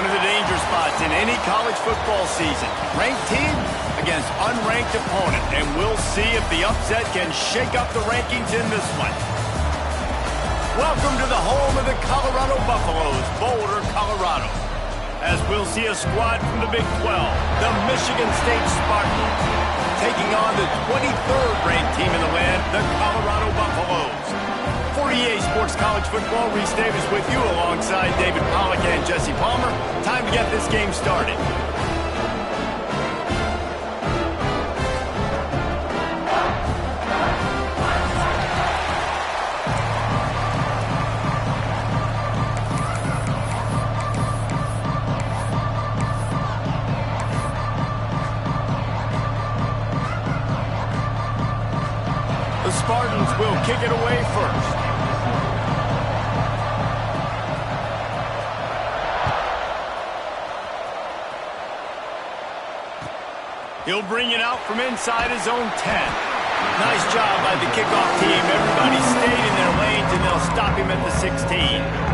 of the danger spots in any college football season. Ranked team against unranked opponent. And we'll see if the upset can shake up the rankings in this one. Welcome to the home of the Colorado Buffaloes, Boulder, Colorado. As we'll see a squad from the Big 12, the Michigan State Spartans, taking on the 23rd ranked team in the land, the Colorado Buffaloes. For EA Sports College Football, Reese Davis with you alongside David Pollack and Jesse Palmer. Time to get this game started. The Spartans will kick it away first. He'll bring it out from inside his own 10. Nice job by the kickoff team. Everybody stayed in their lanes, and they'll stop him at the 16.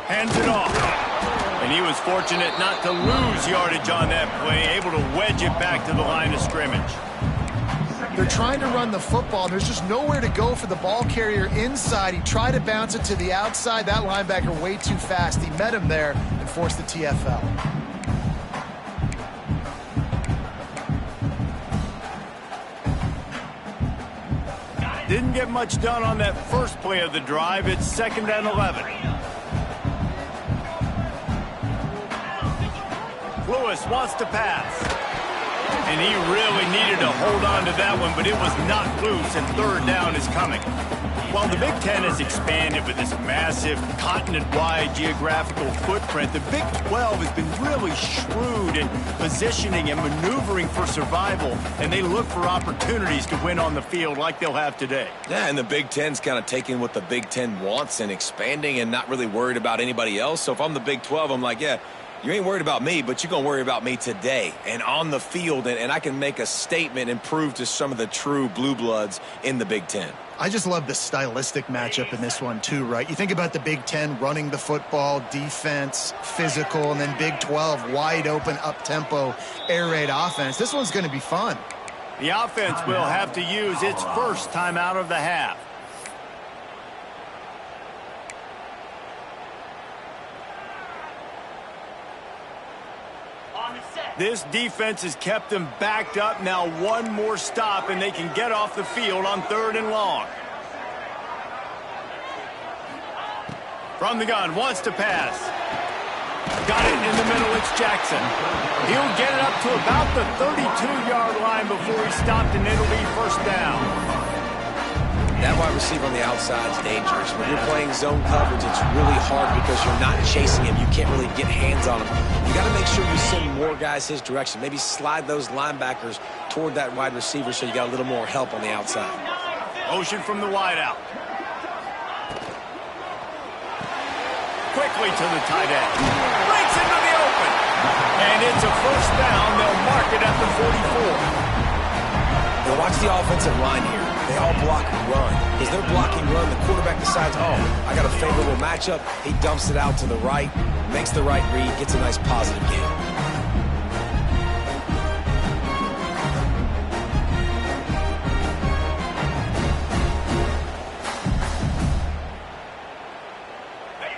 Hands it off. And he was fortunate not to lose yardage on that play, able to wedge it back to the line of scrimmage. They're trying to run the football. There's just nowhere to go for the ball carrier inside. He tried to bounce it to the outside. That linebacker way too fast. He met him there and forced the TFL. Didn't get much done on that first play of the drive. It's 2nd and 11. Lewis wants to pass. And he really needed to hold on to that one, but it was not loose, and 3rd down is coming. While the Big Ten has expanded with this massive continent-wide geographical footprint, the Big 12 has been really shrewd in positioning and maneuvering for survival, and they look for opportunities to win on the field like they'll have today. Yeah, and the Big Ten's kind of taking what the Big Ten wants and expanding and not really worried about anybody else. So if I'm the Big 12, I'm like, yeah, you ain't worried about me, but you're going to worry about me today and on the field, and I can make a statement and prove to some of the true blue bloods in the Big Ten. I just love the stylistic matchup in this one too, right? You think about the Big Ten running the football, defense, physical, and then Big 12 wide open, up-tempo, air raid offense. This one's going to be fun. The offense will have to use its first time out of the half. This defense has kept them backed up. Now one more stop, and they can get off the field on 3rd and long. From the gun, wants to pass. Got it in the middle, it's Jackson. He'll get it up to about the 32-yard line before he's stopped, and it'll be 1st down. That wide receiver on the outside is dangerous. When you're playing zone coverage, it's really hard because you're not chasing him. You can't really get hands on him. You got to make sure you send more guys his direction. Maybe slide those linebackers toward that wide receiver so you got a little more help on the outside. Motion from the wide out. Quickly to the tight end. Breaks into the open. And it's a 1st down. They'll mark it at the 44. Now watch the offensive line here. They all block and run. As they're blocking run, the quarterback decides, oh, I got a favorable matchup. He dumps it out to the right, makes the right read, gets a nice positive gain.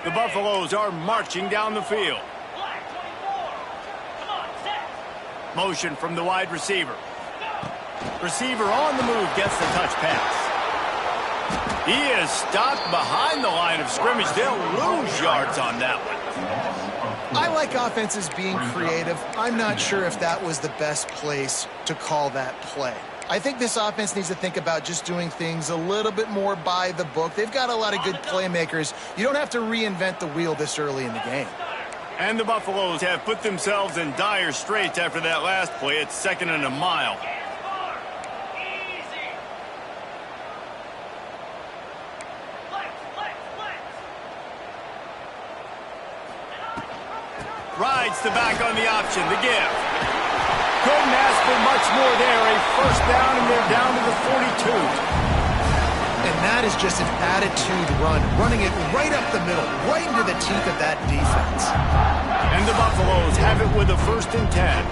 The Buffaloes are marching down the field. Motion from the wide receiver. Receiver on the move gets the touch pass. He is stopped behind the line of scrimmage. They'll lose yards on that one. I like offenses being creative. I'm not sure if that was the best place to call that play. I think this offense needs to think about just doing things a little bit more by the book. They've got a lot of good playmakers. You don't have to reinvent the wheel this early in the game. And the Buffaloes have put themselves in dire straits after that last play. It's 2nd and a mile. Rides the back on the option, the give. Couldn't ask for much more there. A first down, and they're down to the 42. And that is just an attitude run, running it right up the middle, right into the teeth of that defense. And the Buffaloes have it with a 1st and 10.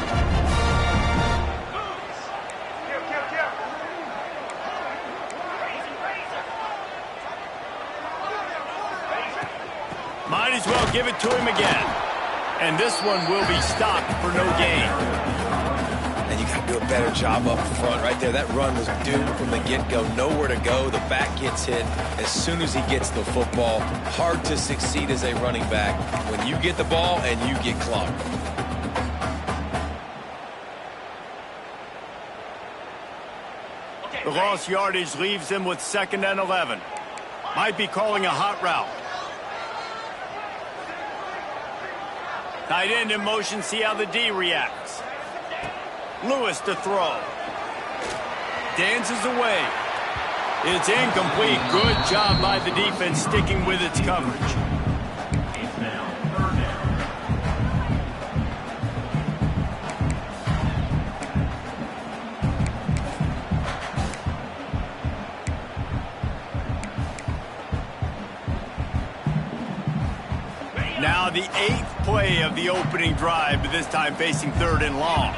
Might as well give it to him again. And this one will be stopped for no gain. And you got to do a better job up front right there. That run was doomed from the get-go. Nowhere to go. The back gets hit as soon as he gets the football. Hard to succeed as a running back when you get the ball and you get clocked. The lost yardage leaves him with 2nd and 11. Might be calling a hot route. Tight end in motion, see how the D reacts. Lewis to throw. Dances away. It's incomplete. Good job by the defense sticking with its coverage. Now the 8th play of the opening drive, but this time facing 3rd and long.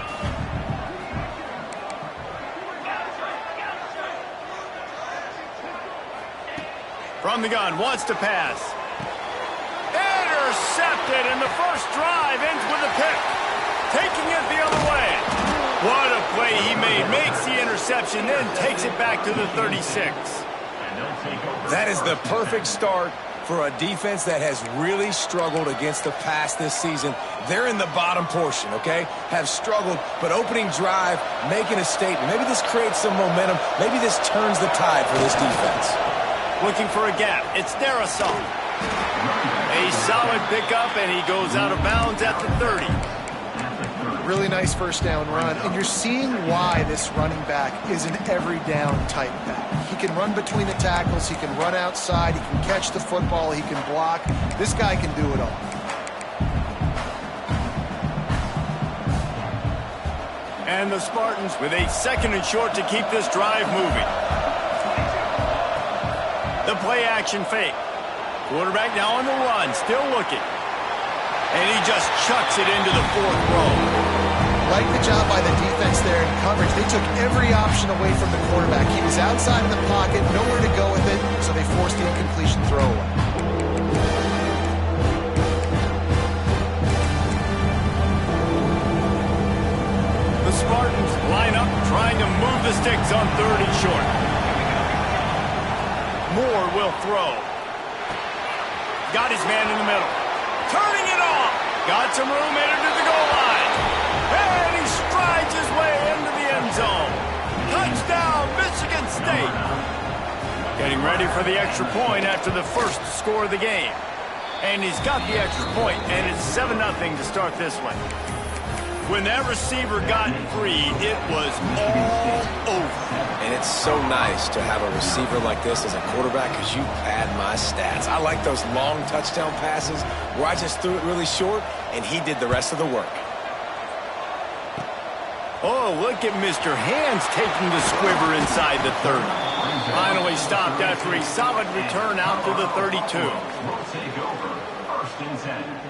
From the gun, wants to pass. Intercepted, and the first drive ends with a pick. Taking it the other way. What a play he made. Makes the interception, then takes it back to the 36. That is the perfect start for a defense that has really struggled against the pass this season. They're in the bottom portion, okay? Have struggled, but opening drive, making a statement. Maybe this creates some momentum. Maybe this turns the tide for this defense. Looking for a gap. It's Darrisaw. A solid pickup, and he goes out of bounds at the 30. Really nice first down run, and you're seeing why this running back is an every down type back. He can run between the tackles, he can run outside, he can catch the football, he can block. This guy can do it all. And the Spartans with a 2nd and short to keep this drive moving. The play action fake. Quarterback now on the run, still looking. And he just chucks it into the 4th row. Like the job by the defense there in coverage. They took every option away from the quarterback. He was outside of the pocket, nowhere to go with it, so they forced the incompletion throwaway. The Spartans line up, trying to move the sticks on 3rd and short. Moore will throw. Got his man in the middle. Turning it off. Got some room headed to the goal line. And he strides his way into the end zone. Touchdown, Michigan State. Getting ready for the extra point after the first score of the game. And he's got the extra point, and it's 7-0 to start this one. When that receiver got free, it was all over. And it's so nice to have a receiver like this as a quarterback because you pad my stats. I like those long touchdown passes where I just threw it really short and he did the rest of the work. Oh, look at Mr. Hands taking the squiver inside the 30. Finally stopped after a solid return out to the 32. Will take over 1st and 10.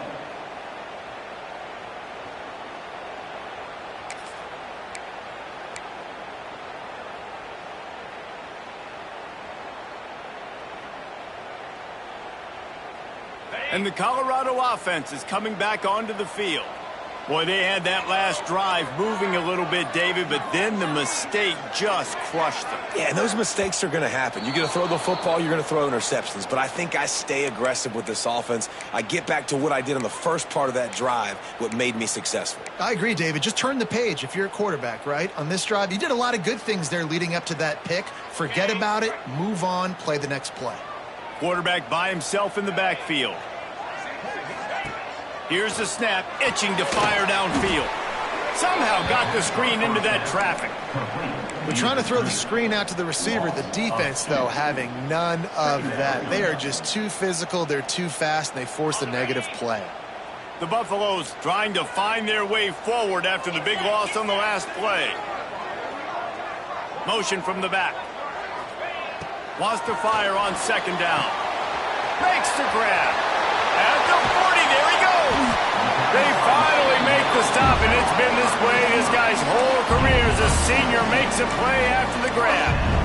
And the Colorado offense is coming back onto the field. Boy, they had that last drive moving a little bit, David, but then the mistake just crushed them. Yeah, and those mistakes are going to happen. You're going to throw the football, you're going to throw interceptions. But I think I stay aggressive with this offense. I get back to what I did on the first part of that drive, what made me successful. I agree, David. Just turn the page if you're a quarterback, right? On this drive, you did a lot of good things there leading up to that pick. Forget about it, move on, play the next play. Quarterback by himself in the backfield. Here's the snap, itching to fire downfield. Somehow got the screen into that traffic. We're trying to throw the screen out to the receiver. The defense, though, having none of that. They are just too physical, they're too fast, and they force a negative play. The Buffaloes trying to find their way forward after the big loss on the last play. Motion from the back. Wants to fire on second down. Makes the grab. At the 40, there he goes. They finally make the stop, and it's been this way this guy's whole career as a senior makes a play after the grab.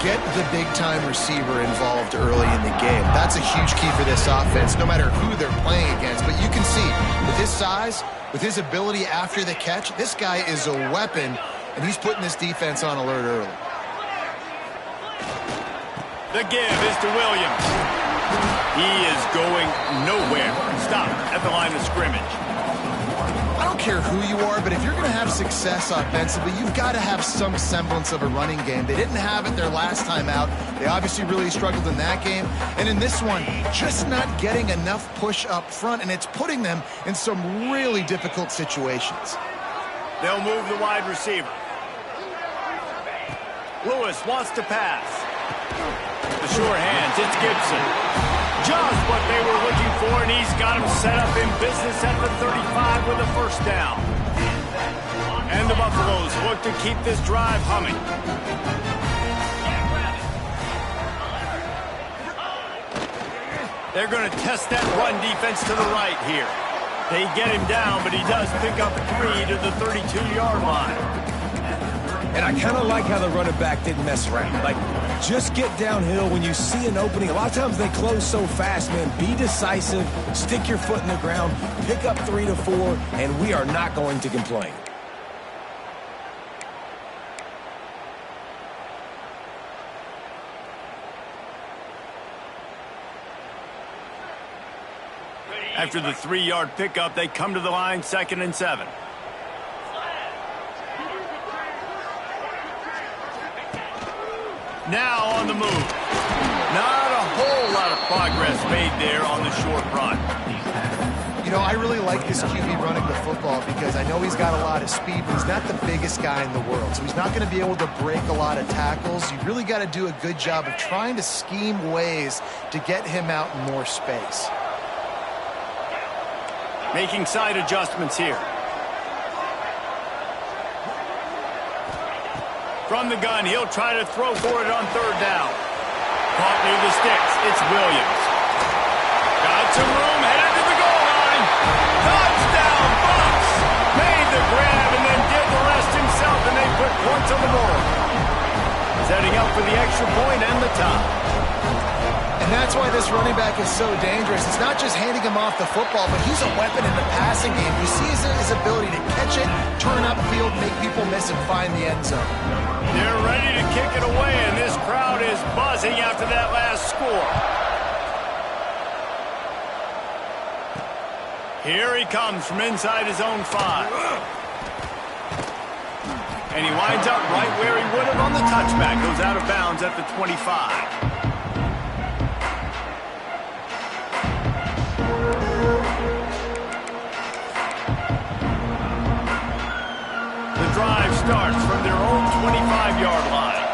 Get the big-time receiver involved early in the game. That's a huge key for this offense, no matter who they're playing against. But you can see, with his size, with his ability after the catch, this guy is a weapon, and he's putting this defense on alert early. The give is to Williams. He is going nowhere. Stop at the line of scrimmage. I don't care who you are, but if you're going to have success offensively, you've got to have some semblance of a running game. They didn't have it their last time out. They obviously really struggled in that game. And in this one, just not getting enough push up front, and it's putting them in some really difficult situations. They'll move the wide receiver. Lewis wants to pass. The sure hands, it's Gibson. Just what they were looking for, and he's got him set up in business at the 35 with a first down. And the Buffaloes look to keep this drive humming. They're going to test that run defense to the right here. They get him down, but he does pick up 3 to the 32-yard line. And I kind of like how the running back didn't mess around. Like, just get downhill when you see an opening. A lot of times they close so fast, man. Be decisive, stick your foot in the ground, pick up 3 to 4, and we are not going to complain. After the 3-yard pickup, they come to the line, 2nd and 7. Now on the move. Not a whole lot of progress made there on the short run. You know, I really like this QB running the football because I know he's got a lot of speed, but he's not the biggest guy in the world. So he's not going to be able to break a lot of tackles. You really got to do a good job of trying to scheme ways to get him out in more space. Making side adjustments here. From the gun, he'll try to throw for it on 3rd down. Caught near the sticks. It's Williams. Got some room, headed to the goal line. Touchdown, Bucks! Made the grab and then did the rest himself, and they put points on the board. Setting up for the extra point and the tie. And that's why this running back is so dangerous. It's not just handing him off the football, but he's a weapon in the passing game. You see his ability to catch it, turn upfield, make people miss, and find the end zone. They're ready to kick it away, and this crowd is buzzing after that last score. Here he comes from inside his own 5. And he winds up right where he would have on the touchback. Goes out of bounds at the 25. The drive starts from their own 25-yard line.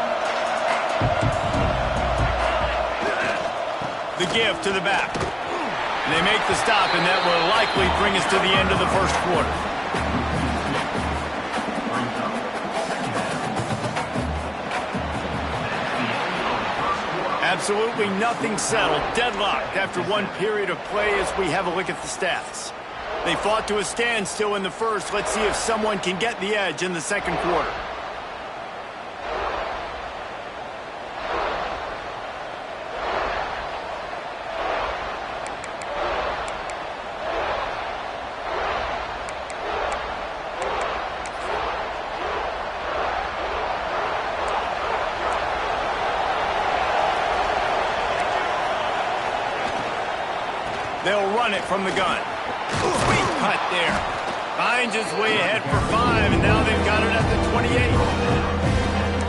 The give to the back. And they make the stop, and that will likely bring us to the end of the first quarter. Absolutely nothing settled. Deadlocked after one period of play as we have a look at the stats. They fought to a standstill in the first. Let's see if someone can get the edge in the second quarter. They'll run it from the gun. Sweet cut there. Finds his way ahead for 5, and now they've got it at the 28.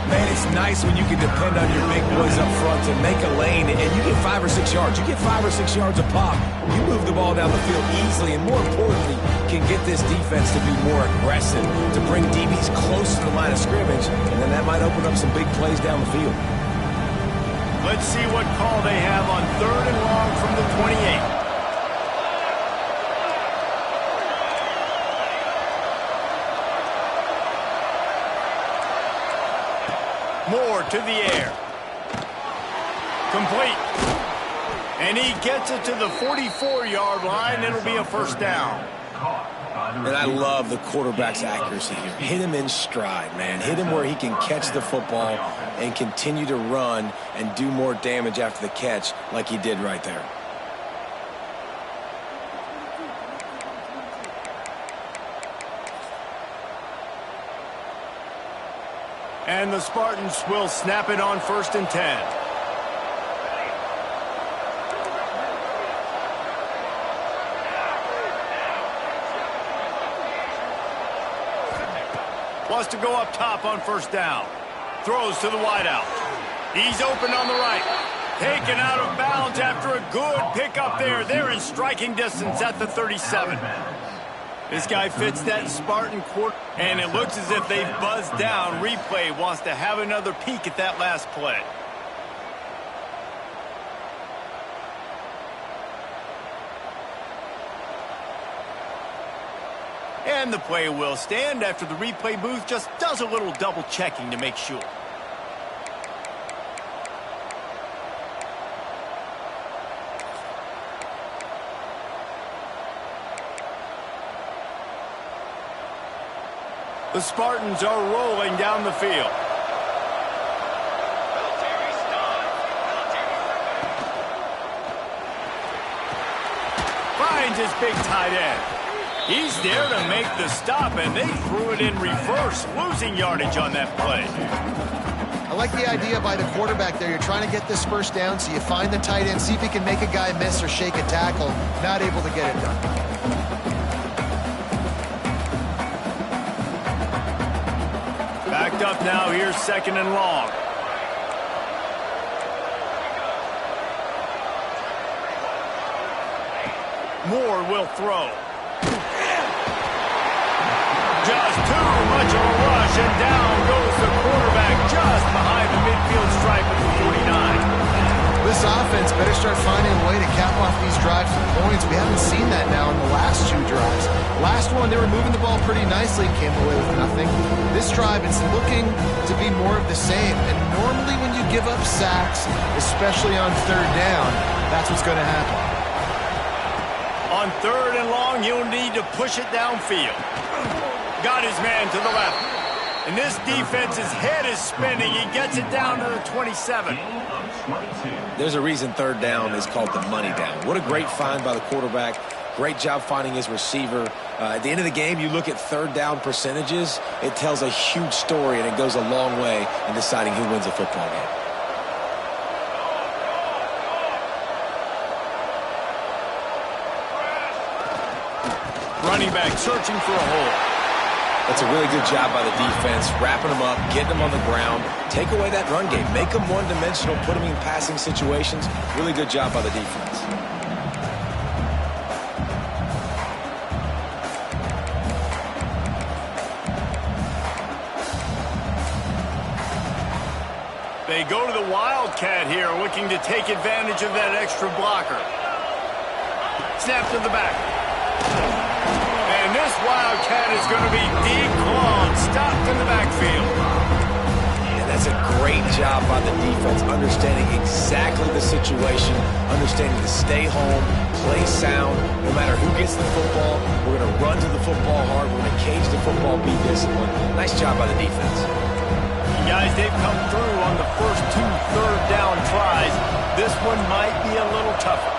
Man, it's nice when you can depend on your big boys up front to make a lane, and you get 5 or 6 yards. You get 5 or 6 yards a pop. You move the ball down the field easily, and more importantly, can get this defense to be more aggressive, to bring DBs close to the line of scrimmage, and then that might open up some big plays down the field. Let's see what call they have on 3rd and long from the 28. to the air. Complete. And he gets it to the 44-yard line. It'll be a first down. And I love the quarterback's accuracy here. Hit him in stride, man. Hit him where he can catch the football and continue to run and do more damage after the catch like he did right there. And the Spartans will snap it on 1st and 10. Wants to go up top on 1st down. Throws to the wideout. He's open on the right. Taken out of bounds after a good pickup there. They're in striking distance at the 37. This guy fits that Spartan quarter, and it looks as if they've buzzed down. Replay wants to have another peek at that last play. And the play will stand after the replay booth just does a little double checking to make sure. The Spartans are rolling down the field. Finds his big tight end. He's there to make the stop, and they threw it in reverse, losing yardage on that play. I like the idea by the quarterback there. You're trying to get this first down, so you find the tight end, see if he can make a guy miss or shake a tackle. Not able to get it done. Backed up now, here's 2nd and long. Moore will throw. Just too much of a rush, and down goes the quarterback just behind the midfield stripe at the 49. This offense better start finding a way to cap off these drives with points. We haven't seen that now in the last 2 drives. Last one, they were moving the ball pretty nicely, came away with nothing. This drive, it's looking to be more of the same. And normally when you give up sacks, especially on 3rd down, that's what's going to happen. On 3rd and long, you'll need to push it downfield. Got his man to the left. And this defense's head is spinning. He gets it down to the 27. There's a reason 3rd down is called the money down. What a great find by the quarterback. Great job finding his receiver. At the end of the game, you look at 3rd down percentages. It tells a huge story, and it goes a long way in deciding who wins a football game. Running back searching for a hole. That's a really good job by the defense, wrapping them up, getting them on the ground. Take away that run game. Make them one-dimensional, put them in passing situations. Really good job by the defense. They go to the Wildcat here, looking to take advantage of that extra blocker. Snap to the back. And this Wildcat is going to be declawed, stopped in the backfield. And that's a great job by the defense, understanding exactly the situation, understanding to stay home, play sound. No matter who gets the football, we're going to run to the football hard. We're going to cage the football, be disciplined. Nice job by the defense. Guys, they've come through on the first 2 third down tries. This one might be a little tougher.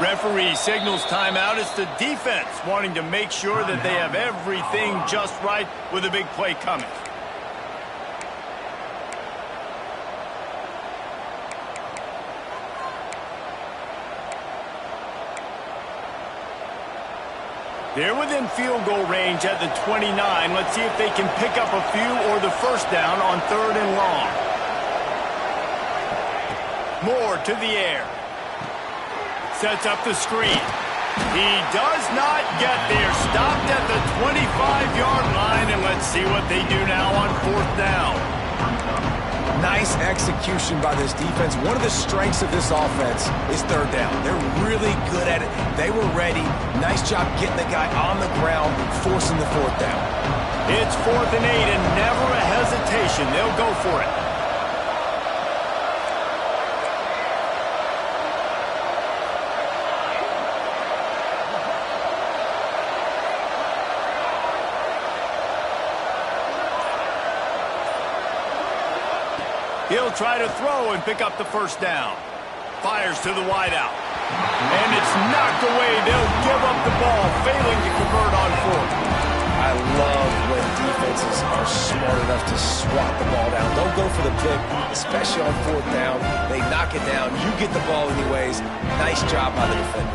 Referee signals timeout. It's the defense wanting to make sure that they have everything just right with a big play coming. They're within field goal range at the 29. Let's see if they can pick up a few or the first down on 3rd and long. Moore to the air. Sets up the screen. He does not get there. Stopped at the 25-yard line, and let's see what they do now on 4th down. Nice execution by this defense. One of the strengths of this offense is 3rd down. They're really good at it. They were ready. Nice job getting the guy on the ground, forcing the 4th down. It's 4th and 8, and never a hesitation. They'll go for it. He'll try to throw and pick up the first down. Fires to the wideout. And it's knocked away. They'll give up the ball, failing to convert on fourth. I love when defenses are smart enough to swat the ball down. Don't go for the pick, especially on fourth down. They knock it down. You get the ball anyways. Nice job by the defender.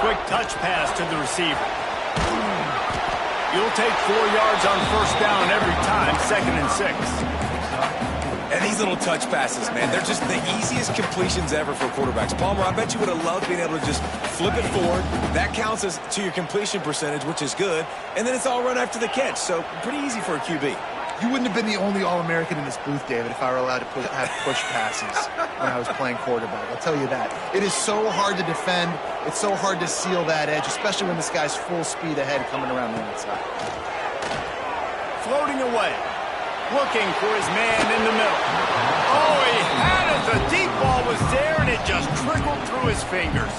Quick touch pass to the receiver. You'll take 4 yards on first down every time, 2nd and 6. And these little touch passes, man, they're just the easiest completions ever for quarterbacks. Palmer, I bet you would have loved being able to just flip it forward. That counts as to your completion percentage, which is good. And then it's all run after the catch, so pretty easy for a QB. You wouldn't have been the only All-American in this booth, David, if I were allowed to have push passes when I was playing quarterback. I'll tell you that. It is so hard to defend. It's so hard to seal that edge, especially when this guy's full speed ahead coming around the outside. Floating away. Looking for his man in the middle. Oh, he had it. The deep ball was there, and it just trickled through his fingers.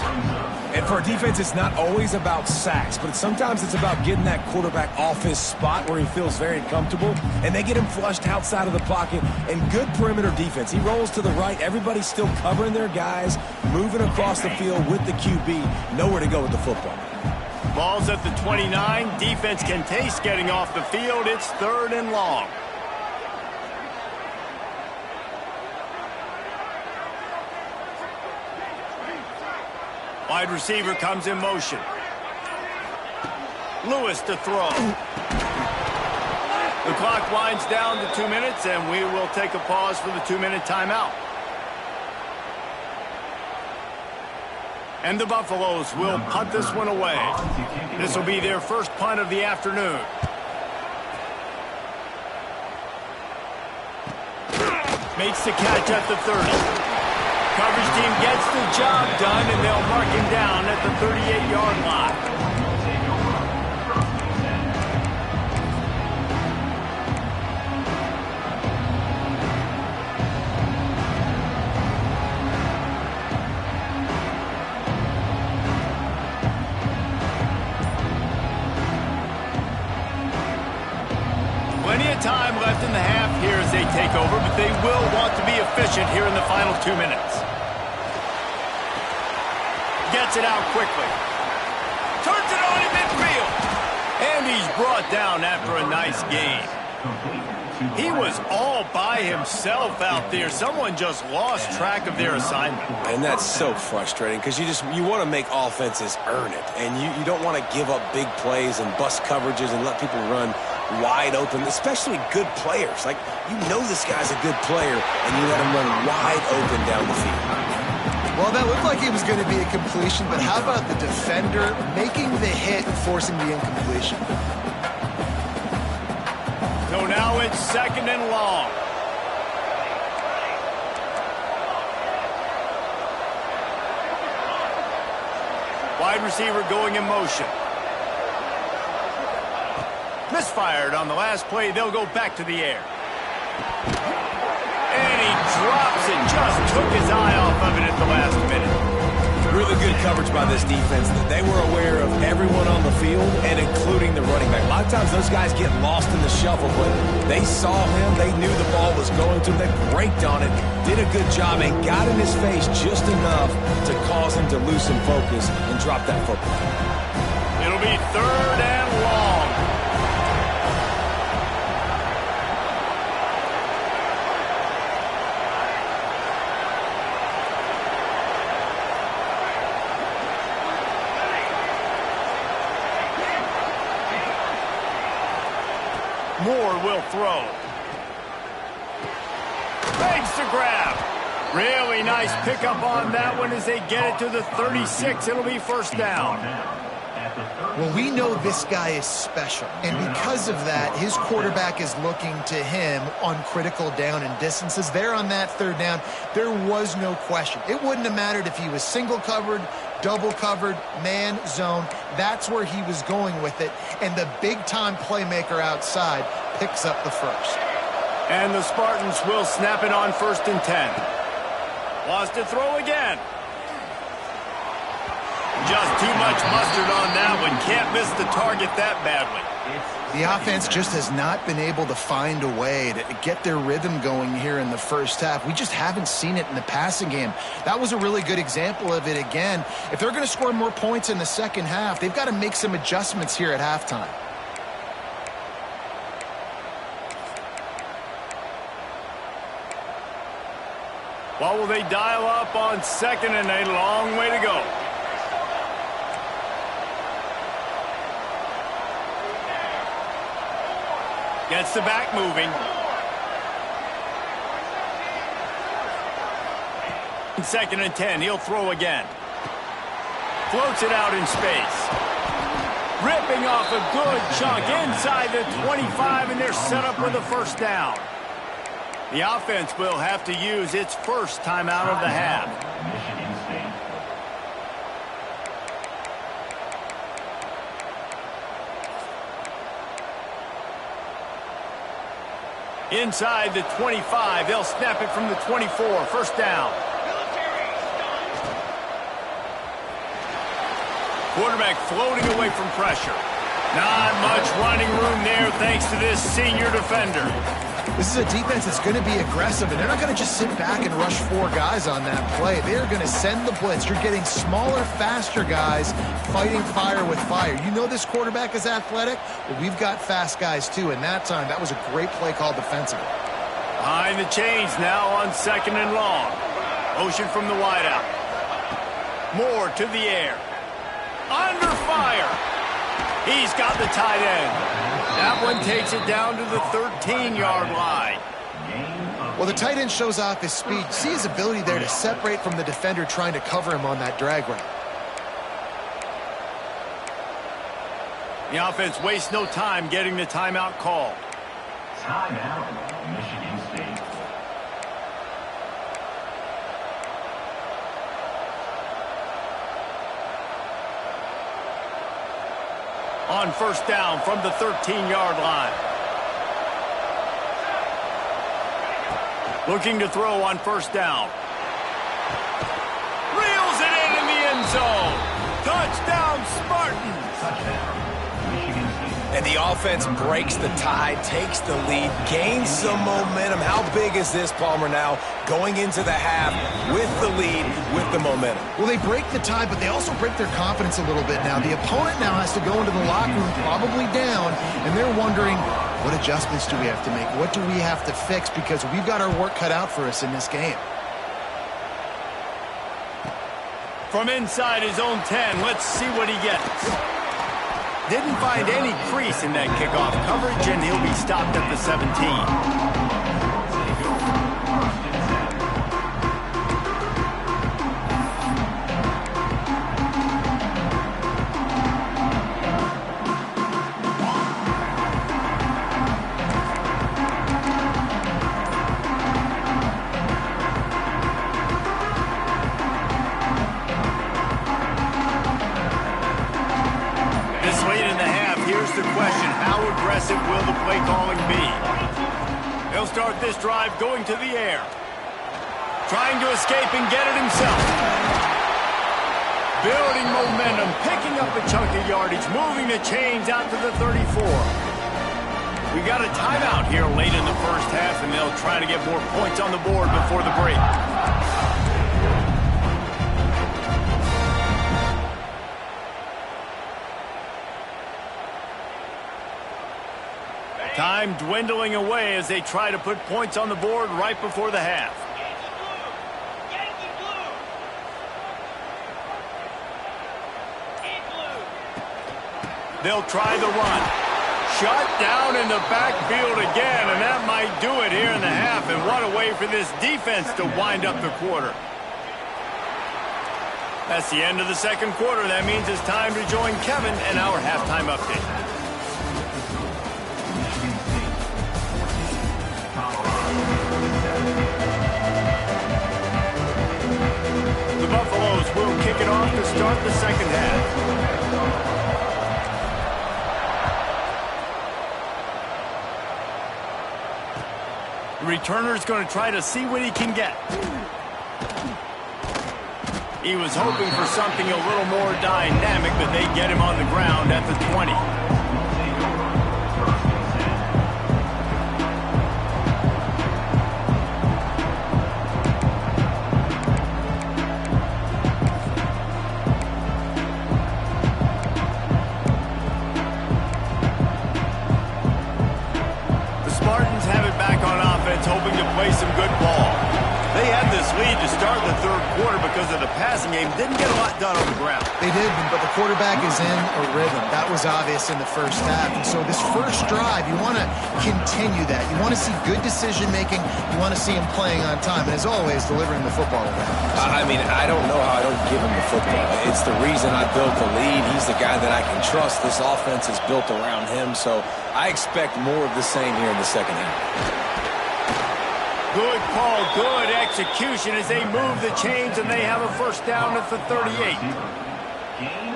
And for a defense, it's not always about sacks, but sometimes it's about getting that quarterback off his spot where he feels very comfortable, and they get him flushed outside of the pocket, and good perimeter defense. He rolls to the right. Everybody's still covering their guys, moving across the field with the QB. Nowhere to go with the football. Ball's at the 29. Defense can taste getting off the field. It's 3rd and long. Wide receiver comes in motion. Lewis to throw. The clock winds down to 2 minutes, and we will take a pause for the 2-minute timeout. And the Buffaloes will punt this one away. This will be their first punt of the afternoon. Makes the catch at the 30. Coverage team gets the job done, and they'll mark him down at the 38-yard line. Plenty of time left in the half here as they take over, but they will want to be efficient here in the final 2 minutes. Gets it out quickly. Turns it on in midfield. And he's brought down after a nice gain. He was all by himself out there. Someone just lost track of their assignment. And that's so frustrating because you want to make offenses earn it. And you don't want to give up big plays and bust coverages and let people run wide open, especially good players. Like, you know this guy's a good player, and you let him run wide open down the field. Well, that looked like it was going to be a completion, but how about the defender making the hit and forcing the incompletion? So now it's 2nd and long. Wide receiver going in motion. Misfired on the last play. They'll go back to the air. And he drops it. Just took his eye off of it at the last minute. Really good coverage by this defense. They were aware of everyone on the field and including the running back. A lot of times those guys get lost in the shuffle, but they saw him. They knew the ball was going to him. They braked on it, did a good job, and got in his face just enough to cause him to lose some focus and drop that football. It'll be 3rd and long. Moore will throw. Makes the grab. Really nice pickup on that one as they get it to the 36. It'll be first down. Well, we know this guy is special, and because of that, his quarterback is looking to him on critical down and distances. There on that 3rd down, there was no question. It wouldn't have mattered if he was single covered, double covered, man, zone. That's where he was going with it, and the big-time playmaker outside picks up the first. And the Spartans will snap it on 1st and 10. Wants to throw again. just too much mustard on that one. Can't miss the target that badly. The offense just has not been able to find a way to get their rhythm going here in the first half. We just haven't seen it in the passing game. That was a really good example of it again. If they're going to score more points in the second half, they've got to make some adjustments here at halftime. What will they dial up on second and a long way to go? Gets the back moving. Second and 10, he'll throw again. Floats it out in space. Ripping off a good chunk inside the 25, and they're set up with a first down. The offense will have to use its first timeout of the half. Michigan State. Inside the 25, they'll snap it from the 24. First down. Quarterback floating away from pressure. Not much running room there thanks to this senior defender. This is a defense that's going to be aggressive, and they're not going to just sit back and rush four guys on that play. They're going to send the blitz. You're getting smaller, faster guys fighting fire with fire. You know this quarterback is athletic, but we've got fast guys too, and that time, that was a great play call defensively. Behind the chains now on second and long. Motion from the wideout. Moore to the air. Under fire. He's got the tight end. That one takes it down to the 13-yard line. Well, the tight end shows off his speed. See his ability there to separate from the defender trying to cover him on that drag route. The offense wastes no time getting the timeout called. Timeout, Michigan State. On first down from the 13-yard line. Looking to throw on first down. Reels it in the end zone. Touchdown, Spartans. Touchdown, Michigan State. And the offense breaks the tie, takes the lead, gains some momentum. How big is this, Palmer, now going into the half with the lead, with the momentum? Well, they break the tie, but they also break their confidence a little bit now. The opponent now has to go into the locker room probably down, and they're wondering, what adjustments do we have to make? What do we have to fix? Because we've got our work cut out for us in this game. From inside his own 10, let's see what he gets. Didn't find any crease in that kickoff coverage, and he'll be stopped at the 17. Will the play calling be? He'll start this drive going to the air. Trying to escape and get it himself. Building momentum, picking up a chunk of yardage, moving the chains out to the 34. We got a timeout here late in the first half, and they'll try to get more points on the board before the break. Time dwindling away as they try to put points on the board right before the half. They'll try the run. Shut down in the backfield again, and that might do it here in the half. And what a way for this defense to wind up the quarter. That's the end of the second quarter. That means it's time to join Kevin and our halftime update. The Buffaloes will kick it off to start the second half. The returner's going to try to see what he can get. He was hoping for something a little more dynamic, but they get him on the ground at the 20. The Spartans have it back on offense, hoping to play some good ball. They had this lead to start the third quarter because of the passing game. Didn't get a lot done on the ground. They did, but the quarterback is in a rhythm. That was obvious in the first half. And so this first drive, you want to continue that. You want to see good decision-making. You want to see him playing on time. And as always, delivering the football around. I mean, I don't know how I don't give him the football. It's the reason I built the lead. He's the guy that I can trust. This offense is built around him, so I expect more of the same here in the second half. Good call, good execution as they move the chains, and they have a first down at the 38.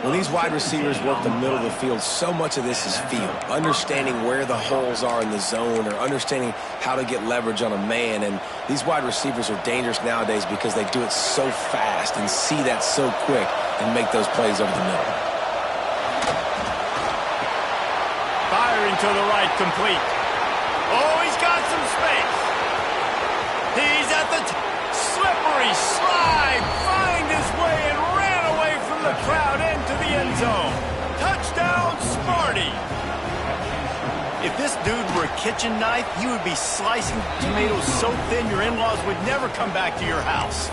When these wide receivers work the middle of the field, so much of this is feel. Understanding where the holes are in the zone or understanding how to get leverage on a man. And these wide receivers are dangerous nowadays because they do it so fast and see that so quick and make those plays over the middle. Firing to the right, complete. Oh, he's got some space. He's at the slippery slide, find his way and ran away from the crowd into the end zone. Touchdown, Sparty. If this dude were a kitchen knife, he would be slicing tomatoes so thin your in-laws would never come back to your house.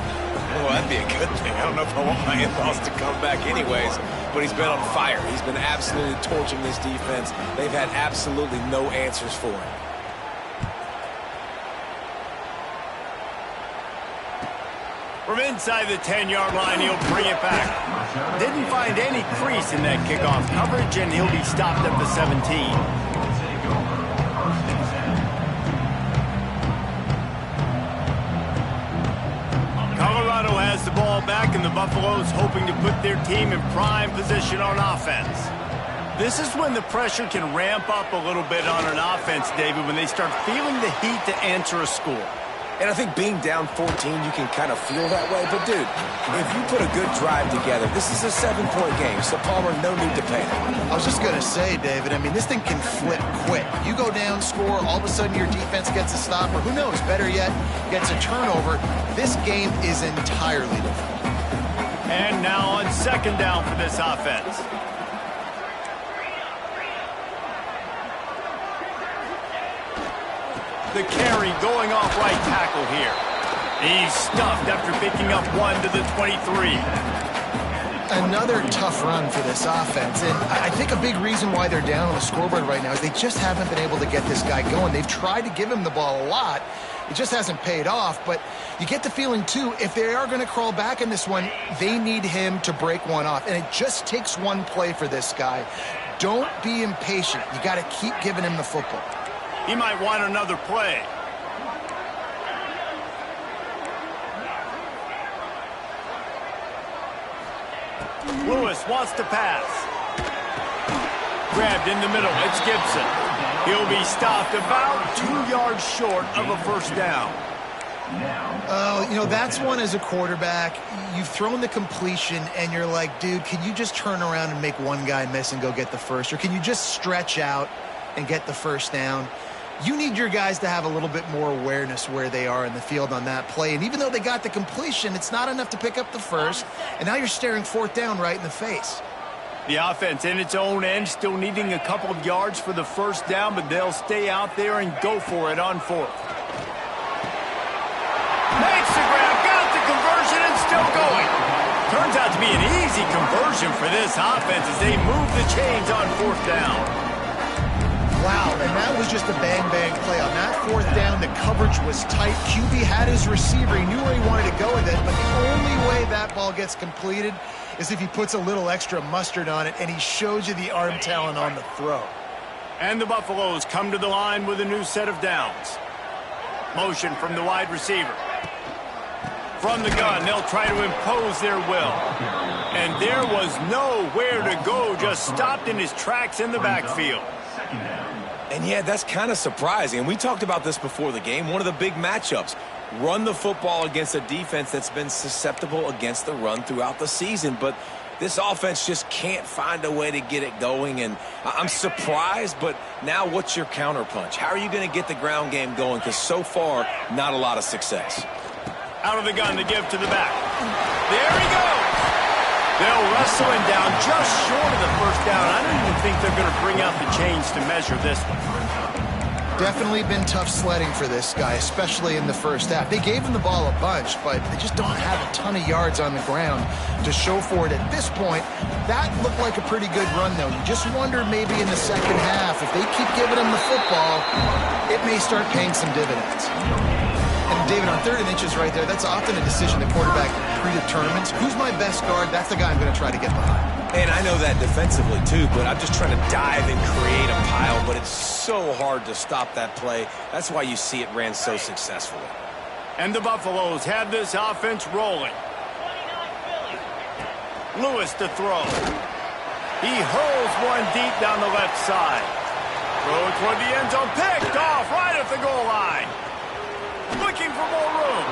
Well, that'd be a good thing. I don't know if I want my in-laws to come back anyways, but he's been on fire. He's been absolutely torching this defense. They've had absolutely no answers for him. From inside the 10-yard line, he'll bring it back. Didn't find any crease in that kickoff coverage, and he'll be stopped at the 17. Colorado has the ball back, and the Buffaloes hoping to put their team in prime position on offense. This is when the pressure can ramp up a little bit on an offense, David, when they start feeling the heat to answer a score. And I think being down 14, you can kind of feel that way. But, dude, if you put a good drive together, this is a 7-point game, so Palmer, no need to panic. I was just going to say, David, I mean, this thing can flip quick. You go down, score, all of a sudden your defense gets a stop, or who knows, better yet, gets a turnover. This game is entirely different. And now on second down for this offense. The carry going off right tackle here. He's stuffed after picking up one to the 23. Another tough run for this offense, and I think a big reason why they're down on the scoreboard right now is they just haven't been able to get this guy going. They've tried to give him the ball a lot. It just hasn't paid off, but you get the feeling, too, if they are going to crawl back in this one, they need him to break one off, and it just takes one play for this guy. Don't be impatient. You got to keep giving him the football. He might want another play. Lewis wants to pass. Grabbed in the middle. It's Gibson. He'll be stopped about 2 yards short of a first down. Oh, you know, that's one as a quarterback. You've thrown the completion, and you're like, dude, can you just turn around and make one guy miss and go get the first? Or can you just stretch out and get the first down? You need your guys to have a little bit more awareness where they are in the field on that play. And even though they got the completion, it's not enough to pick up the first. And now you're staring fourth down right in the face. The offense in its own end still needing a couple of yards for the first down, but they'll stay out there and go for it on fourth. Makes the grab, got the conversion, and still going. Turns out to be an easy conversion for this offense as they move the chains on fourth down. Wow, and that was just a bang-bang play. On that fourth down, the coverage was tight. QB had his receiver. He knew where he wanted to go with it, but the only way that ball gets completed is if he puts a little extra mustard on it, and he shows you the arm talent on the throw. And the Buffaloes come to the line with a new set of downs. Motion from the wide receiver. From the gun, they'll try to impose their will. And there was nowhere to go, just stopped in his tracks in the backfield. And yeah, that's kind of surprising. And we talked about this before the game. One of the big matchups. Run the football against a defense that's been susceptible against the run throughout the season. But this offense just can't find a way to get it going. And I'm surprised, but now what's your counterpunch? How are you going to get the ground game going? Because so far, not a lot of success. Out of the gun to give to the back. There he goes. They'll wrestle him down just short of the first down. I don't even think they're going to bring out the chains to measure this one. Definitely been tough sledding for this guy, especially in the first half. They gave him the ball a bunch, but they just don't have a ton of yards on the ground to show for it at this point. That looked like a pretty good run, though. You just wonder maybe in the second half, if they keep giving him the football, it may start paying some dividends. And David, on 3rd and inches right there, that's often a decision the quarterback predetermines. Who's my best guard? That's the guy I'm going to try to get behind. And I know that defensively, too, but I'm just trying to dive and create a pile, but it's so hard to stop that play. That's why you see it ran so successfully. And the Buffaloes have this offense rolling. Lewis to throw. He hurls one deep down the left side. Throw toward the end zone. Picked off right at the goal line. Looking for more room.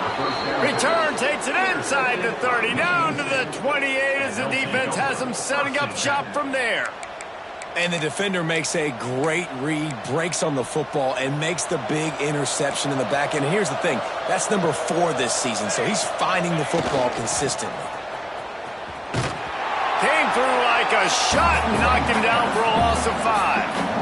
Return takes it inside the 30, down to the 28 as the defense has them setting up shop from there. And the defender makes a great read, breaks on the football, and makes the big interception in the back end. And here's the thing, that's number 4 this season, so he's finding the football consistently. Came through like a shot and knocked him down for a loss of 5.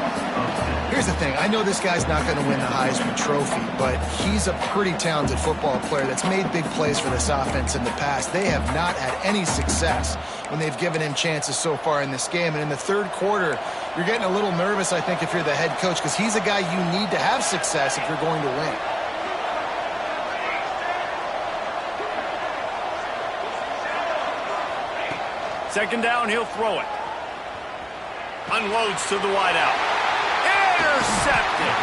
Here's the thing. I know this guy's not going to win the Heisman Trophy, but he's a pretty talented football player that's made big plays for this offense in the past. They have not had any success when they've given him chances so far in this game. And in the third quarter, you're getting a little nervous, I think, if you're the head coach, because he's a guy you need to have success if you're going to win. Second down, he'll throw it. Unloads to the wideout. Intercepted.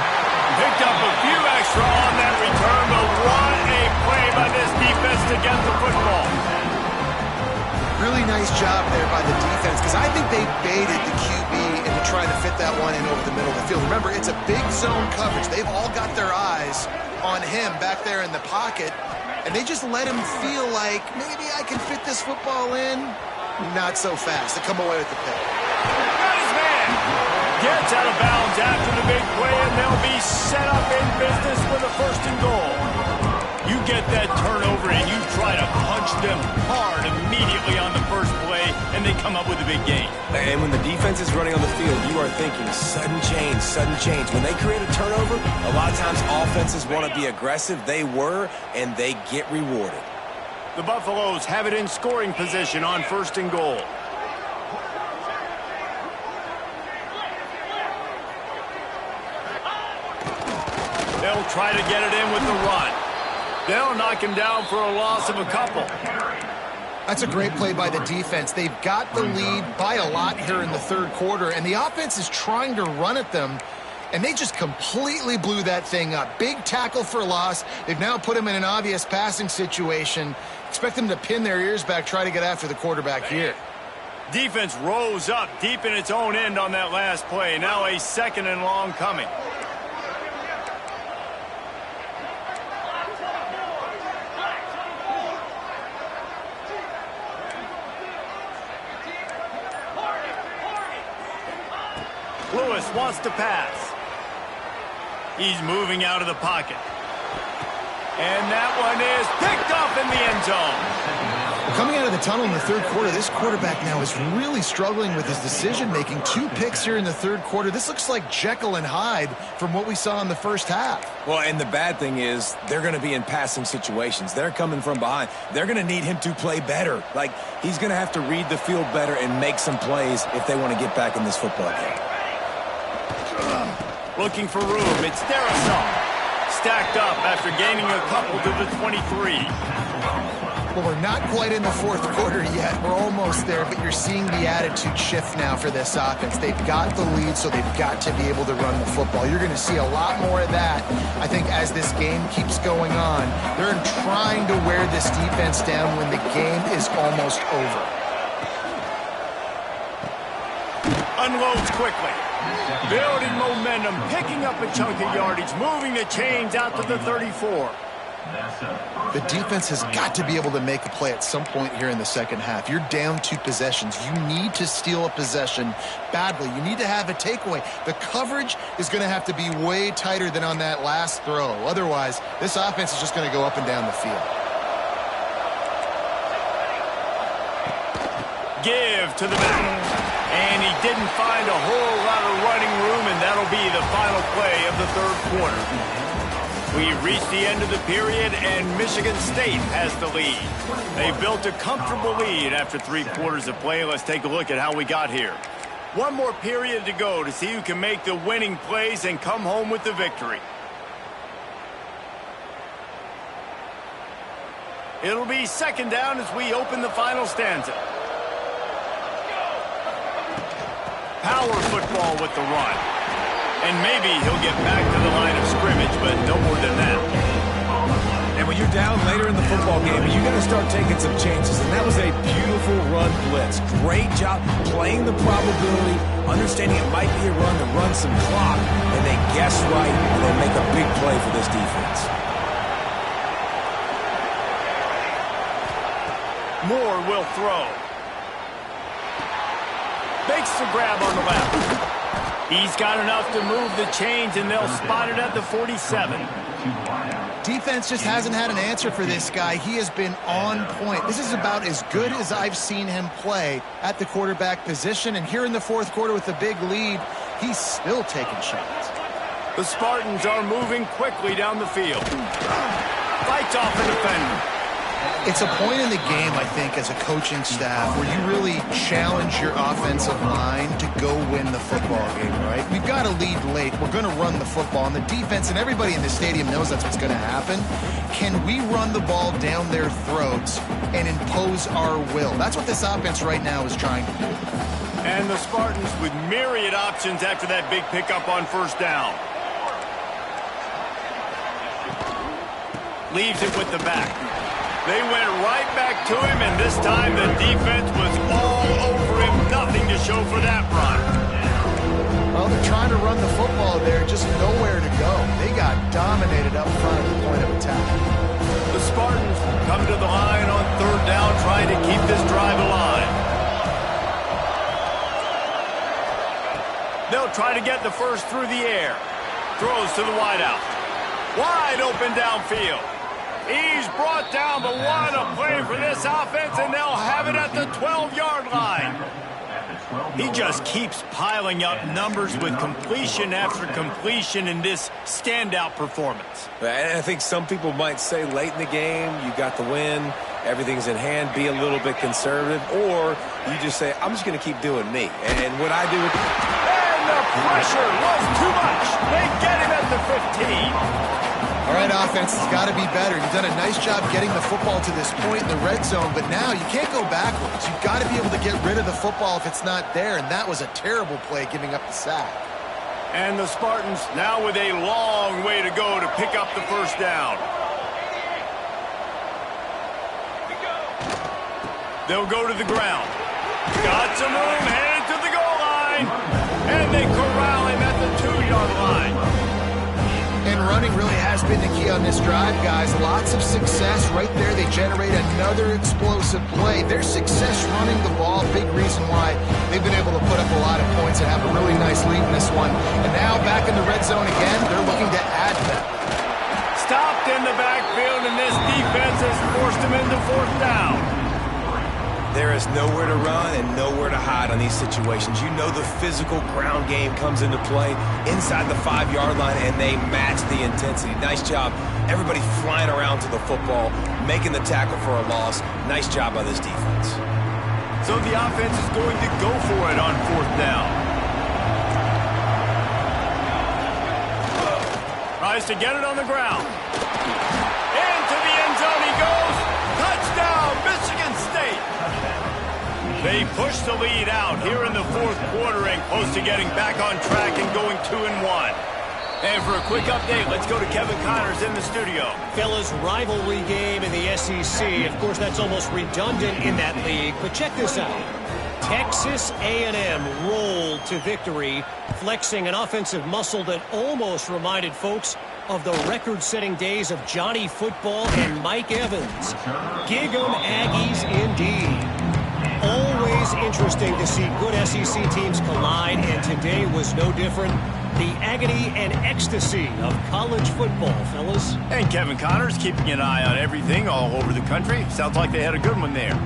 Picked up a few extra on that return, but what a play by this defense to get the football. Really nice job there by the defense, because I think they baited the QB into trying to fit that one in over the middle of the field. Remember, it's a big zone coverage. They've all got their eyes on him back there in the pocket, and they just let him feel like, maybe I can fit this football in. Not so fast. They come away with the pick. Got his man. Gets out of bounds after the big play, and they'll be set up in business with a 1st and goal. You get that turnover, and you try to punch them hard immediately on the first play, and they come up with a big gain. And when the defense is running on the field, you are thinking sudden change, sudden change. When they create a turnover, a lot of times offenses want to be aggressive. They were, and they get rewarded. The Buffaloes have it in scoring position on 1st and goal. They'll try to get it in with the run. They'll knock him down for a loss of a couple. That's a great play by the defense. They've got the lead by a lot here in the third quarter, and the offense is trying to run at them, and they just completely blew that thing up. Big tackle for loss. They've now put him in an obvious passing situation. Expect them to pin their ears back, try to get after the quarterback here. Defense rose up deep in its own end on that last play. Now a 2nd and long coming. Lewis wants to pass. He's moving out of the pocket. And that one is picked up in the end zone. Coming out of the tunnel in the third quarter, this quarterback now is really struggling with his decision-making. 2 picks here in the third quarter. This looks like Jekyll and Hyde from what we saw in the first half. Well, and the bad thing is they're going to be in passing situations. They're coming from behind. They're going to need him to play better. Like, he's going to have to read the field better and make some plays if they want to get back in this football game. Looking for room. It's Darrisaw. Stacked up after gaining a couple to the 23. Well, we're not quite in the fourth quarter yet. We're almost there, but you're seeing the attitude shift now for this offense. They've got the lead, so they've got to be able to run the football. You're going to see a lot more of that, I think, as this game keeps going on. They're trying to wear this defense down when the game is almost over. Unloads quickly. Building momentum, picking up a chunk of yardage, moving the chains out to the 34. The defense has got to be able to make a play at some point here in the second half. You're down 2 possessions. You need to steal a possession badly. You need to have a takeaway. The coverage is going to have to be way tighter than on that last throw. Otherwise, this offense is just going to go up and down the field. Give to the back. And he didn't find a whole lot of running room, and that'll be the final play of the third quarter. We've reached the end of the period, and Michigan State has the lead. They built a comfortable lead after 3 quarters of play. Let's take a look at how we got here. One more period to go to see who can make the winning plays and come home with the victory. It'll be second down as we open the final stanza. Power football with the run. And maybe he'll get back to the line of scrimmage, but no more than that. And when you're down later in the football game, you got to start taking some chances. And that was a beautiful run blitz. Great job playing the probability, understanding it might be a run to run some clock, and they guess right, and they make a big play for this defense. Moore will throw. Makes the grab on the left. He's got enough to move the chains, and they'll spot it at the 47. Defense just hasn't had an answer for this guy. He has been on point. This is about as good as I've seen him play at the quarterback position. And here in the fourth quarter with a big lead, he's still taking shots. The Spartans are moving quickly down the field. Fights off a defender. It's a point in the game, I think, as a coaching staff where you really challenge your offensive line to go win the football game, right? We've got to lead late. We're going to run the football. And the defense and everybody in the stadium knows that's what's going to happen. Can we run the ball down their throats and impose our will? That's what this offense right now is trying to do. And the Spartans with myriad options after that big pickup on first down. Leaves it with the back. They went right back to him, and this time the defense was all over him. Nothing to show for that run. Well, they're trying to run the football there, just nowhere to go. They got dominated up front at the point of attack. The Spartans come to the line on third down, trying to keep this drive alive. They'll try to get the first through the air. Throws to the wideout. Wide open downfield. He's brought down, but what a play for this offense, and they'll have it at the 12-yard line. He just keeps piling up numbers with completion after completion in this standout performance. And I think some people might say late in the game, you got the win, everything's in hand, be a little bit conservative, or you just say, I'm just going to keep doing me. And what I do with... And the pressure was too much. They get him at the 15. All right, offense has got to be better. You've done a nice job getting the football to this point in the red zone, but now you can't go backwards. You've got to be able to get rid of the football if it's not there, and that was a terrible play giving up the sack. And the Spartans now with a long way to go to pick up the first down. They'll go to the ground. Got some room, headed to the goal line, and they corral him at the 2-yard line. And running really has been the key on this drive, guys. Lots of success right there. They generate another explosive play. Their success running the ball, big reason why they've been able to put up a lot of points and have a really nice lead in this one. And now back in the red zone again, they're looking to add to that. Stopped in the backfield, and this defense has forced him into fourth down. There is nowhere to run and nowhere to hide on these situations. You know the physical ground game comes into play inside the 5-yard line, and they match the intensity. Nice job. Everybody flying around to the football, making the tackle for a loss. Nice job by this defense. So the offense is going to go for it on fourth down. Tries to get it on the ground. Into the end zone he goes. Touchdown, Michigan State. They push the lead out here in the fourth quarter and close to getting back on track and going 2-1. And for a quick update, let's go to Kevin Connors in the studio. Fellas, rivalry game in the SEC. Of course, that's almost redundant in that league, but check this out. Texas A&M rolled to victory, flexing an offensive muscle that almost reminded folks of the record-setting days of Johnny Football and Mike Evans. Gig 'em Aggies indeed. Always interesting to see good SEC teams collide, and today was no different. The agony and ecstasy of college football, fellas. And Kevin Connors keeping an eye on everything all over the country. Sounds like they had a good one there.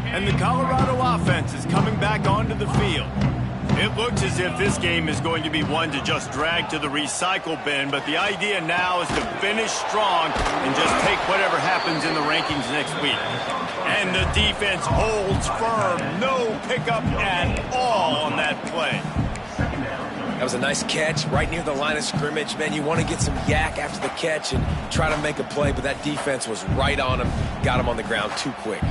And the Colorado offense is coming back onto the field. It looks as if this game is going to be one to just drag to the recycle bin, but the idea now is to finish strong and just take whatever happens in the rankings next week. And the defense holds firm. No pickup at all on that play. That was a nice catch right near the line of scrimmage. Man, you want to get some yak after the catch and try to make a play, but that defense was right on him. Got him on the ground too quick.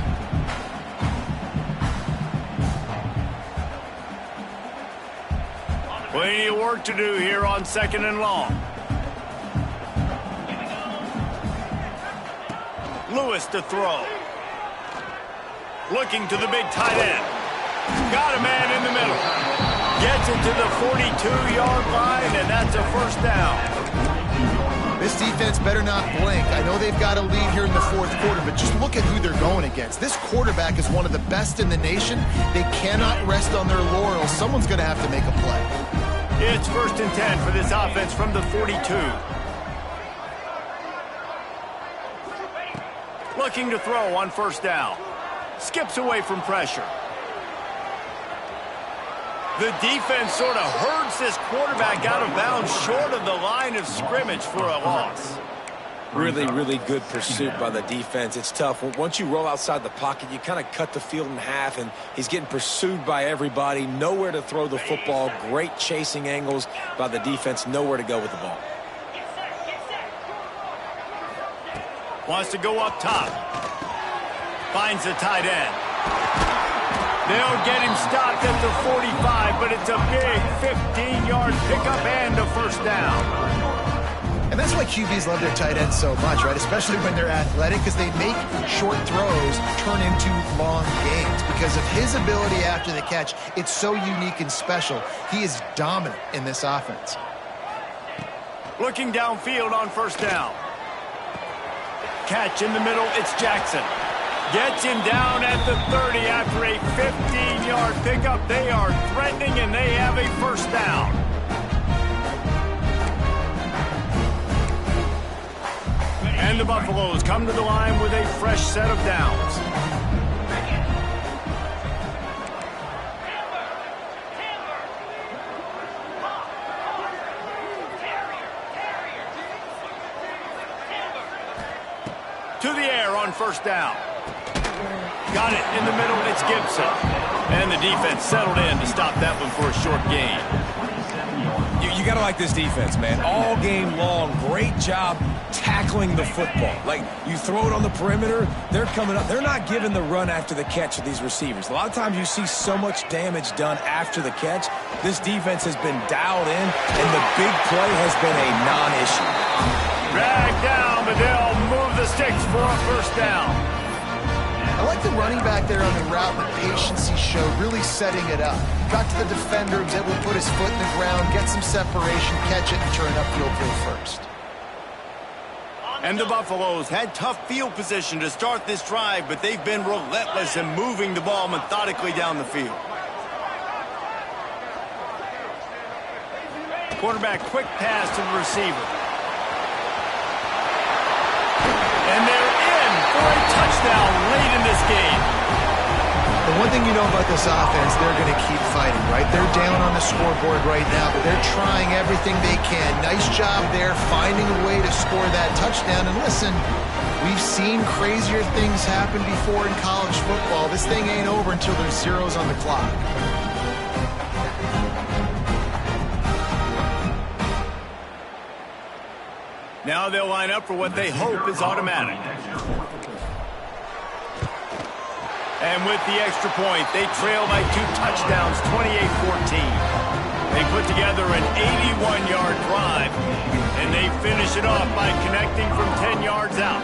Plenty of work to do here on 2nd and long. Lewis to throw. Looking to the big tight end. Got a man in the middle. Gets it to the 42-yard line, and that's a first down. This defense better not blink. I know they've got a lead here in the fourth quarter, but just look at who they're going against. This quarterback is one of the best in the nation. They cannot rest on their laurels. Someone's going to have to make a play. It's 1st and 10 for this offense from the 42. Looking to throw on first down. Skips away from pressure. The defense sort of herds this quarterback out of bounds short of the line of scrimmage for a loss. Really, really good pursuit by the defense. It's tough. Once you roll outside the pocket, you kind of cut the field in half, and he's getting pursued by everybody. Nowhere to throw the football. Great chasing angles by the defense. Nowhere to go with the ball. Wants to go up top. Finds the tight end. They'll get him stopped at the 45, but it's a big 15-yard pickup and a first down. And that's why QBs love their tight ends so much, right? Especially when they're athletic, because they make short throws turn into long gains. Because of his ability after the catch, it's so unique and special. He is dominant in this offense. Looking downfield on first down. Catch in the middle, it's Jackson. Gets him down at the 30 after a 15-yard pickup. They are threatening, and they have a first down. And the Buffaloes come to the line with a fresh set of downs. To the air on first down. Got it in the middle, it's Gibson. And the defense settled in to stop that one for a short gain. You got to like this defense, man. All game long, great job tackling the football. Like, you throw it on the perimeter, they're coming up. They're not giving the run after the catch of these receivers. A lot of times you see so much damage done after the catch. This defense has been dialed in, and the big play has been a non-issue. Drag down, but they'll move the sticks for a first down. I like the running back there on the route, the patience he showed, really setting it up. Got to the defender, was able to put his foot in the ground, get some separation, catch it, and turn upfield for a first. And the Buffaloes had tough field position to start this drive, but they've been relentless in moving the ball methodically down the field. Quarterback quick pass to the receiver. And they're in for a touchdown late in this game. The one thing you know about this offense, they're going to keep fighting, right? They're down on the scoreboard right now, but they're trying everything they can. Nice job there, finding a way to score that touchdown. And listen, we've seen crazier things happen before in college football. This thing ain't over until there's zeros on the clock. Now they'll line up for what they hope is automatic. And with the extra point, they trail by 2 touchdowns, 28-14. They put together an 81-yard drive, And they finish it off by connecting from 10 yards out.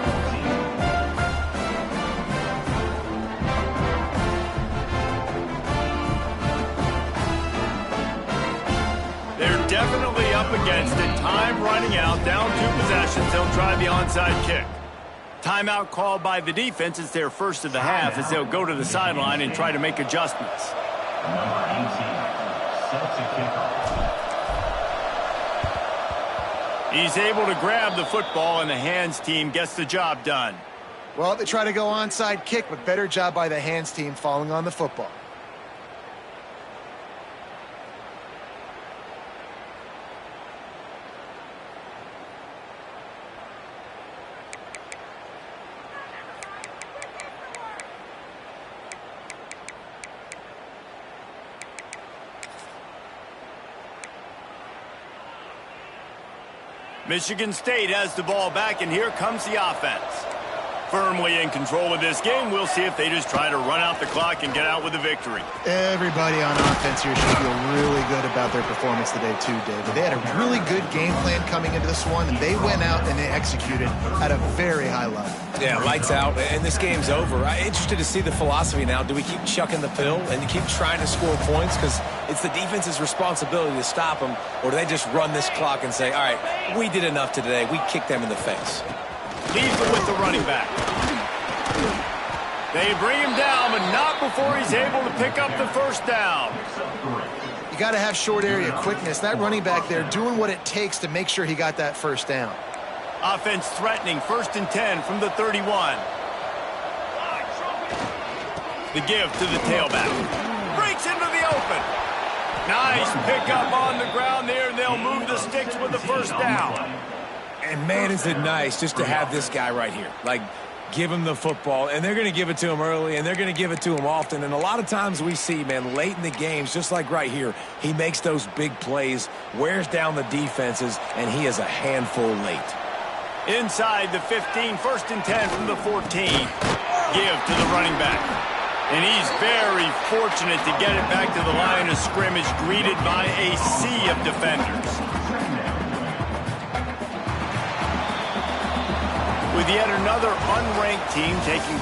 They're definitely up against it. Time running out, down 2 possessions. They'll try the onside kick. Timeout called by the defense. It's their first of the half as they'll go to the sideline and try to make adjustments. Number 18 sets a kickoff. He's able to grab the football, and the hands team gets the job done. Well, they try to go onside kick, but better job by the hands team falling on the football. Michigan State has the ball back, and here comes the offense. Firmly in control of this game. We'll see if they just try to run out the clock and get out with a victory. Everybody on offense here should feel really good about their performance today too, David. They had a really good game plan coming into this one, and they went out and they executed at a very high level. Yeah, lights out, and this game's over. I'm interested to see the philosophy now. Do we keep chucking the pill and keep trying to score points because it's the defense's responsibility to stop them, or do they just run this clock and say, all right, we did enough today. We kicked them in the face. Leaves it with the running back. They bring him down, but not before he's able to pick up the first down. You got to have short area quickness. That running back there doing what it takes to make sure he got that first down. Offense threatening, 1st and 10 from the 31. The give to the tailback. Breaks into the open. Nice pickup on the ground there, and they'll move the sticks with the first down. And man, is it nice just to have this guy right here. Like, give him the football, and they're going to give it to him early, and they're going to give it to him often. And a lot of times we see, man, late in the games, just like right here, he makes those big plays, wears down the defenses, and he is a handful late. Inside the 15, 1st and 10 from the 14. Give to the running back. And he's very fortunate to get it back to the line of scrimmage, greeted by a sea of defenders. With yet another unranked team taking